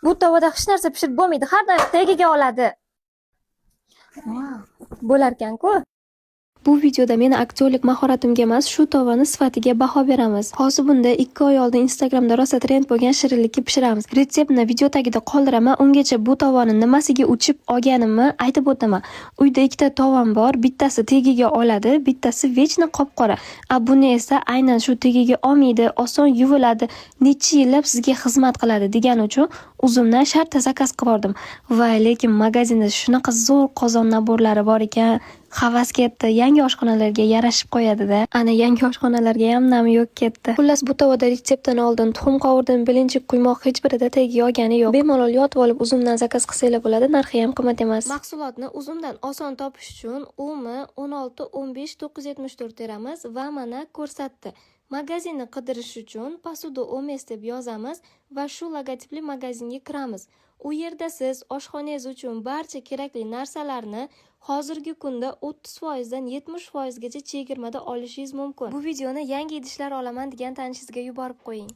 Bu tovada hech narsa pishirib bo'lmaydi. Har doim tagiga oladi. Bo'larkan-ku. Bu videoda meni aktyorlik mahoratimga emas, shu tovani sifatiga baho beramiz. Hozir bunda 2 oy oldin Instagramda rosa trend bo'lgan shirinlikni pishiramiz. Retseptni video tagida qoldiraman. Ungacha bu tovani nimasiga uchib olganimni aytib o'taman. Uyda ikkita tovam bor. Bittasi tegiga oladi, bittasi vechna qop-qora. Buni esa aynan shu tegiga olmaydi, oson yuviladi, necha yillab sizga xizmat qiladi degani uchun uzumdan shartta zakaz qilib bordim. Voy, lekin magazinda shunaqa zo'r qozon naborlari bor ekan. Havas ketdi. Yangi oshxonalarga yarashib qo'yadi-da. Ana yangi oshxonalarga ham nami yo'q ketdi. Xullas, bu tovada retseptdan oldin tuxum qovurdim, belinchik, quymoq hech birida tagiga olgani yo'q. Bemalol yotib olib uzumdan zakaz qilsanglar bo'ladi, narxi ham qimmat emas. Mahsulotni uzumdan oson topish uchun UMI 16-15-974 teramiz va mana ko'rsatdi. Magazinni qidirish uchun Pasudo Omes deb yozamiz va shu logotipli magazinga kiramiz. U yerda siz oshxonangiz uchun barcha kerakli narsalarni hozirgi kunda 30% dan 70% gacha chegirmada olishingiz mumkin. Bu videoni yangi idishlar olaman degan tanishingizga yuborib qo'ying.